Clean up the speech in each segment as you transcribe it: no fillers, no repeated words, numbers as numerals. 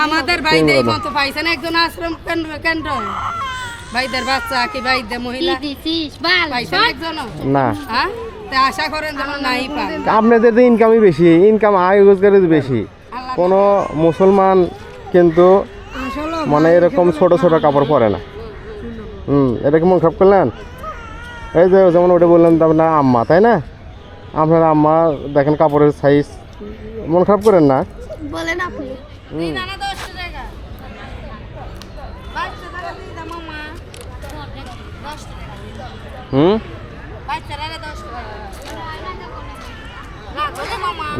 আমাদের ভাইদের মতো পাইছেন একজন আশ্রম কেন্দ্র ভাইদের বাচ্চা কি ভাইদের মহিলা পাইছেন একজন না হ্যাঁ তা আশা করেন যেন নাই পান আপনাদের তো ইনকামই বেশি ইনকাম আয় রোজগারই বেশি কোনো মুসলমান কিন্তু মানে এরকম ছোট ছোট কাপড় পরে না এটা কি মন খারাপ করলেন এই যে যেমন ওটা বললেন আপনার আম্মা তাই না আপনার আম্মা দেখেন কাপড়ের সাইজ মন খারাপ করেন না বলেন আপনি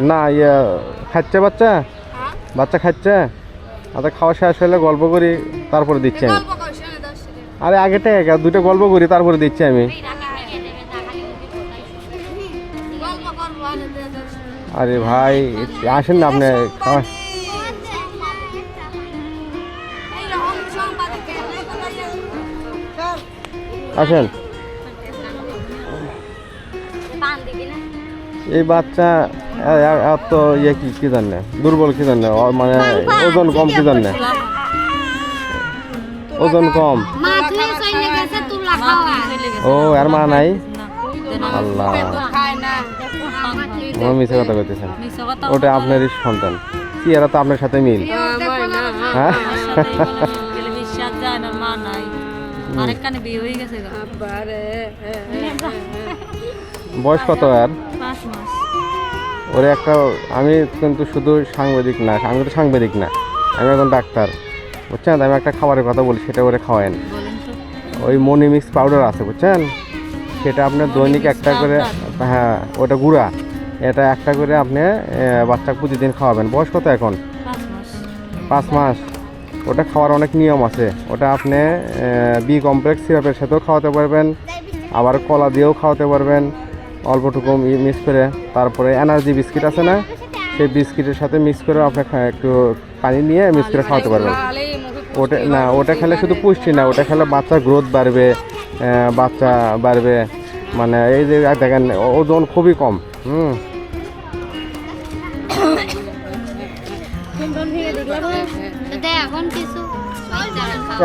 না ইয়ে খাচ্ছে বাচ্চা বাচ্চা খাচ্ছে আচ্ছা খাওয়া শেষ হলে গল্প করি তারপরে দিচ্ছি আমি আরে আগে টাকা দুটো গল্প করি তারপরে দিচ্ছি আমি আরে ভাই আসেন না আপনি খাওয়া আসেন এই বাচ্চা এত ইয়ে কি জানে দুর্বল কি জানে মানে ওজন কম কি জানে ওজন কম ও আর মা নাই আল্লাহ মিছে কথা কইতেছেন ওটা আপনারই সন্তান কি এরা তো আপনার সাথে মিল হ্যাঁ বয়স কত আর ওরে একটা আমি কিন্তু শুধু সাংবাদিক না আমি তো সাংবাদিক না আমি এখন ডাক্তার বুঝছেন আমি একটা খাবারের কথা বলি সেটা ওরে খাওয়ায়েন ওই মনিমিক্স পাউডার আছে বুঝছেন সেটা আপনার দৈনিক একটা করে হ্যাঁ ওটা গুঁড়া এটা একটা করে আপনি বাচ্চাকে প্রতিদিন খাওয়াবেন বয়স কত এখন 5 মাস ওটা খাওয়ার অনেক নিয়ম আছে ওটা আপনি বি কমপ্লেক্স সিরাপের সাথেও খাওয়াতে পারবেন আবার কলা দিয়েও খাওয়াতে পারবেন অল্পটুকু মিক্স করে তারপরে এনার্জি বিস্কিট আছে না সেই বিস্কিটের সাথে মিক্স করে আপনি একটু পানি নিয়ে মিক্স করে খাওয়াতে পারবেন ওটা না ওটা খেলে শুধু পুষ্টি না ওটা খেলে বাচ্চার গ্রোথ বাড়বে বাচ্চা বাড়বে মানে এই যে দেখেন ওজন খুবই কম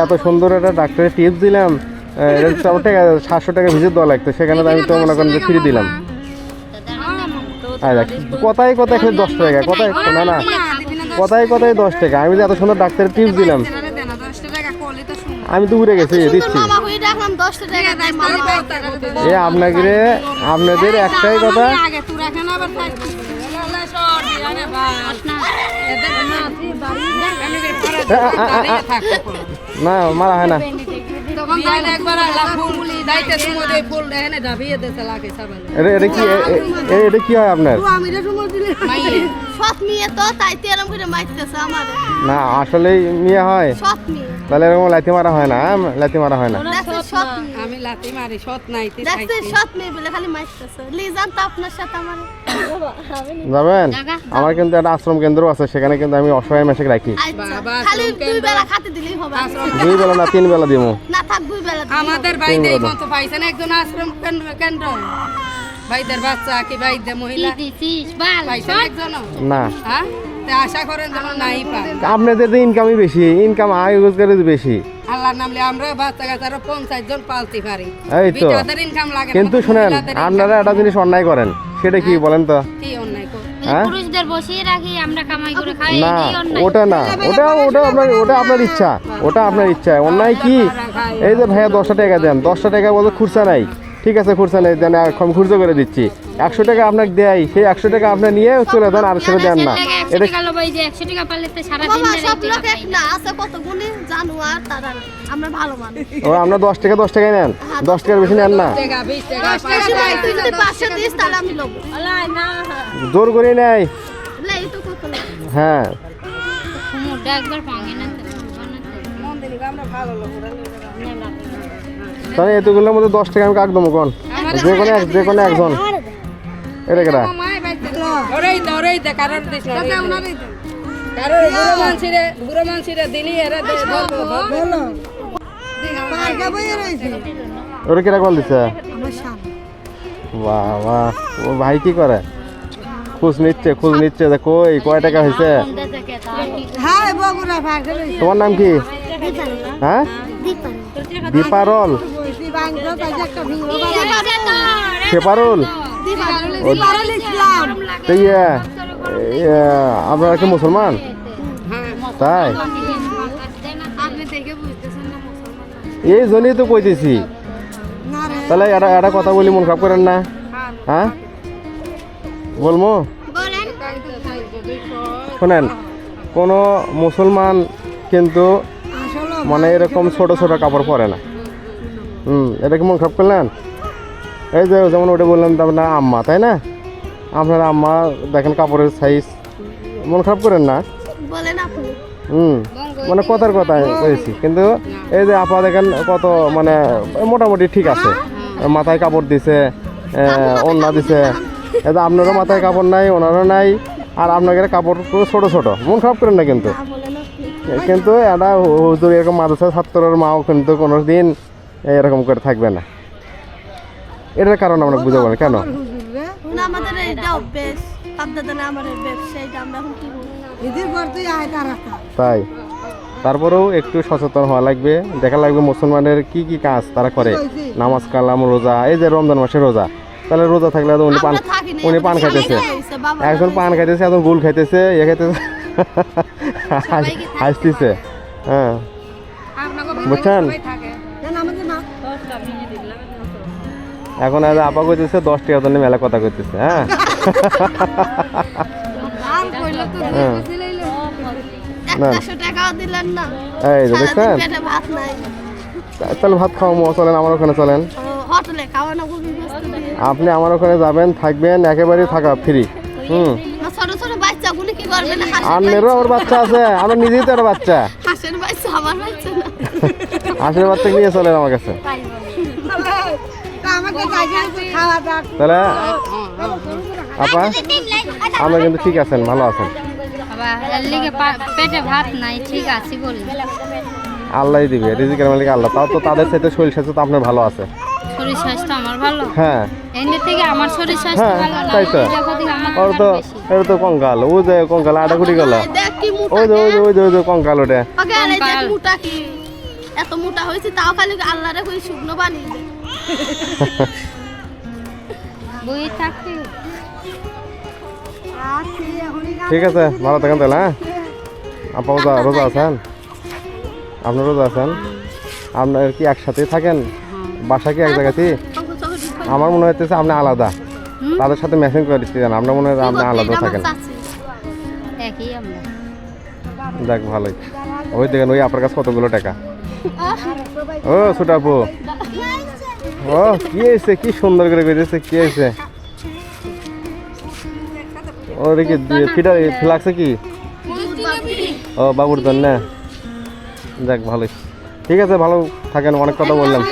এত সুন্দর একটা ডাক্তারের টিপস দিলাম 700 টাকা ভিজিট দেওয়া লাগতো সেখানে আমি তো মনে করেন যে ফ্রি দিলাম কথায় কথায় খালি 10 টাকা কথায় না না কথায় কথায় 10 টাকা আমি যে এত সুন্দর ডাক্তারের টিপস দিলাম আমি তো উড়ে গেছি দিচ্ছি এ আপনাদের একটাই কথা না মারা হয় না এটা কি হয় আপনার না আসলে মেয়ে হয় তাহলে এরকম লাথি মারা হয় না লাথি মারা হয় না আমি লাথি মারি সৎ নাই যাবেন আমার কিন্তু একটা আশ্রম কেন্দ্র আছে সেখানে কিন্তু আমি অসহায় মাসে রাখি 2 বেলা না 3 বেলা দিব আমাদের ভাইদের মতো পাইছেন একজন আশ্রম কেন্দ্র ভাইদের বাচ্চা কি ভাইদের মহিলা পাইছেন একজন না হ্যাঁ তা আশা করেন যেন নাই পান আপনাদের তো ইনকামই বেশি ইনকাম আয় রোজগারই বেশি আল্লাহর নামে আমরা বাচ্চা কাচ্চারা 50 জন পালতে পারি এই তো ইনকাম লাগে কিন্তু শুনেন আপনারা একটা জিনিস অন্যায় করেন সেটা কি বলেন তো কি অন্যায় পুরুষদের বসিয়ে রাখি আমরা কামাই করে খাই না ওটা না ওটা আপনার ইচ্ছা ওটা আপনার ইচ্ছা অন্যায় কি এই যে ভাইয়া 10 টাকা দেন 10 টাকা বলতে খুরসা নাই ঠিক আছে খুরসা নেই দেন আমি খুরসা করে দিচ্ছি 100 টাকা আপনাকে দেয় সেই 100 টাকা আপনি নিয়ে চলে যান আর সেটা দেন না এটা কালো ভাই যে 100 টাকা পারলে তো সারা দিন সব লোক এক না আছে কত গুণে জানোয়ার তারা আমরা ভালো মানুষ ও আমরা 10 টাকায় নেন 10 টাকার বেশি নেন না 20 টাকা তুই যদি 500 দিস তাহলে আমি লব না জোর করে নেয় লাই তো কত হ্যাঁ মুডটা একবার ভাঙে না মন দিলি আমরা ভালো লোক তাহলে এতগুলোর মধ্যে 10 টাকা আমি কাক দেবো কোন যে কোনো একজন এটা কেটা ওরেই দে কারণ দিছ কারণ বুড়ো মানসিরে দিলি এরা বলো ওরা কেটা কল দিছে বাহ বাহ ও ভাই কি করে খোঁজ নিচ্ছে কই কয় টাকা হয়েছে হ্যাঁ বগুড়া ভাগলে তোমার নাম কি? হ্যাঁ, দীপারল, সেপারুল। তো আপনারা কি মুসলমান? তাই এই জন্যই তো কইতেছি। তাহলে একটা কথা বলি, মন খারাপ করেন না? হ্যাঁ বলবো, শোনেন, কোনো মুসলমান কিন্তু মানে এরকম ছোট ছোট কাপড় পরে না। এটা কি মন খারাপ করলেন? এই যে যেমন ওটা বললাম তো আপনার আম্মা, তাই না? আপনার আম্মা দেখেন কাপড়ের সাইজ, মন খারাপ করেন না। মানে কথার কথা বলেছি, কিন্তু এই যে আপা দেখেন কত মানে মোটামুটি ঠিক আছে, মাথায় কাপড় দিছে, ওড়না দিছে। এই যে আপনারও মাথায় কাপড় নাই, ওনারও নাই, আর আপনাদের কাপড় ছোট ছোট। মন খারাপ করেন না কিন্তু। কিন্তু একটা হুজুর এরকম মাদ্রাসা ছাত্রের মাও কিন্তু কোনো দিন এরকম করে থাকবে না। এটার কারণ আমরা বুঝতে পারি কেন। তাই তারপরেও একটু সচেতন হওয়া লাগবে, দেখা লাগবে মুসলমানের কি কি কাজ তারা করে, নামাজ কালাম, রোজা। এই যে রমজান মাসে রোজা, তাহলে রোজা থাকলে উনি পান খাইতেছে, একজন পান খাইতেছে, একজন গুল খাইতেছে, ইয়ে খাইতেছে, হাসতেছে। হ্যাঁ বুঝছেন? এখন আজ আপা কইতেছে 10 টাকা জন্য মেলা কথা কইতেছে। হ্যাঁ এই যে দেখছেন, তাহলে ভাত খাওয়া চলেন, আমার ওখানে চলেন। আপনি আমার ওখানে যাবেন, থাকবেন, একেবারে থাকা ফ্রি। আপনারও আমার বাচ্চা আছে, আমার নিজেই তো একটা বাচ্চা। হাঁসের বাচ্চা নিয়ে চলেন আমার কাছে। তাহলে আপা আমরা কিন্তু ঠিক আছেন, ভালো আছেন? পেটে ভাত নাই, ঠিক আছে বলি। আল্লাহ দিবে, রিজিকের মালিক আল্লাহ। তাও তো তাদের সাথে শরীর স্বাস্থ্য তো আপনার ভালো আছে। শরীর স্বাস্থ্য আমার ভালো। হ্যাঁ এমনি থেকে আমার শরীর স্বাস্থ্য ভালো না। তাই তো, ওর তো এটা তো কঙ্কাল, ও যে কঙ্কাল আটা কুটি গেল, ওই যে ওই যে ওই যে ওই যে কঙ্কাল ওটা। এত মোটা হয়েছে তাও খালি আল্লাহরে কই শুকনো বানিয়ে দে। বই থাকতে। ঠিক আছে, ভালো থাকেন তাহলে। হ্যাঁ আপা রোজা আছেন? আপনার রোজা আছেন? আপনার কি একসাথে থাকেন? বাসা কি এক জায়গাতে? আমার মনে হচ্ছে আপনি আলাদা, তাদের সাথে ম্যাচিং করে দিচ্ছি। জান আপনার মনে হয় আপনি আলাদা থাকেন। দেখ ভালোই। ওই দেখেন, ওই আপনার কাছে কতগুলো টাকা। ও ছোট আপু, ও কি হয়েছে, কি সুন্দর করে করেছে, কি হয়েছে? ওর কি ফিটার লাগছে কি? ও বাবুর জন্য। দেখ ভালোই, ঠিক আছে, ভালো থাকেন। অনেক কথা বললাম,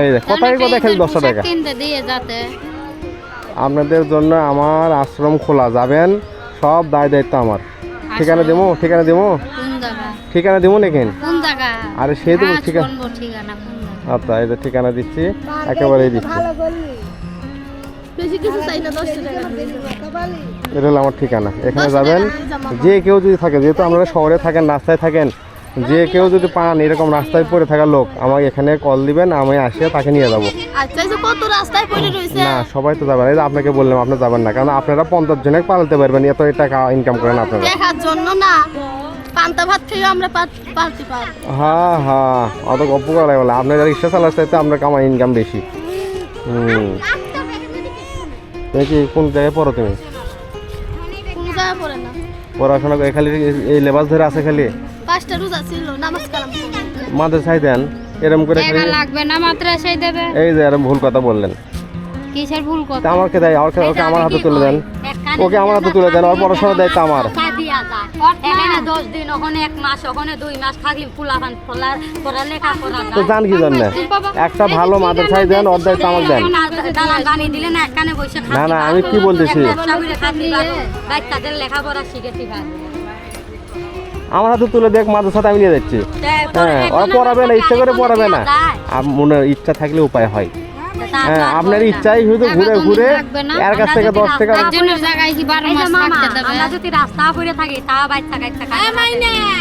এই যে কথায় কথায় খালি 10 টাকা। আপনাদের জন্য আমার আশ্রম খোলা, যাবেন, সব দায়িত্ব আমার। ঠিকানা দেবো, ঠিকানা দেবো, ঠিকানা দেবো নাকি? আরে সেই দেবো ঠিকানা। আচ্ছা এই যে ঠিকানা দিচ্ছি, একেবারেই দিচ্ছি। এটা হলো আমার ঠিকানা, এখানে যাবেন। যে কেউ যদি থাকে, যেহেতু আপনারা শহরে থাকেন, রাস্তায় থাকেন, যে কেউ যদি পান এরকম রাস্তায় পড়ে থাকা লোক, আমাকে এখানে কল দিবেন, আমি আসিয়া তাকে নিয়ে যাবো। না সবাই তো যাবেন, এই যে আপনাকে বললাম আপনি যাবেন না, কারণ আপনারা 50 জনে পালতে পারবেন, এত টাকা ইনকাম করেন আপনারা। হ্যাঁ হ্যাঁ, অত গপ্প করা বলে আপনার রিক্সা চালার চাইতে আপনার কামাই ইনকাম বেশি। তুমি কি কোন জায়গায় পড়ো? তুমি পড়াশোনা খালি এই লেবাস ধরে আছে, খালি মাদ্রাসায় দেন এরকম করে লাগবে না, মাদ্রাসায় দেবে। এই যে এরকম ভুল কথা বললেন। কিসের ভুল কথা? আমাকে দেয়, ওকে আমার হাতে তুলে দেন, ওকে আমার হাতে তুলে দেন, ওর পড়াশোনার দায়িত্ব আমার। তো জান কি জন্য একটা ভালো মাদ্রাসায় দেন, ওর দায়িত্ব আমার দেন। না না, আমি কি বলতেছি, আমার হাতে তুলে দেখ, মাদ্রাসাতে আমি নিয়ে যাচ্ছি। হ্যাঁ ওরা পড়াবে না, ইচ্ছা করে পড়াবে না, আর মনে ইচ্ছা থাকলে উপায় হয়। হ্যাঁ, আপনার ইচ্ছাই শুধু ঘুরে ঘুরে এর কাছ থেকে 10 টাকা একজনের জায়গায় কি 12 মাস থাকতে দেবে? আমরা যদি রাস্তা পড়ে থাকি তা বাইর থাকা একটা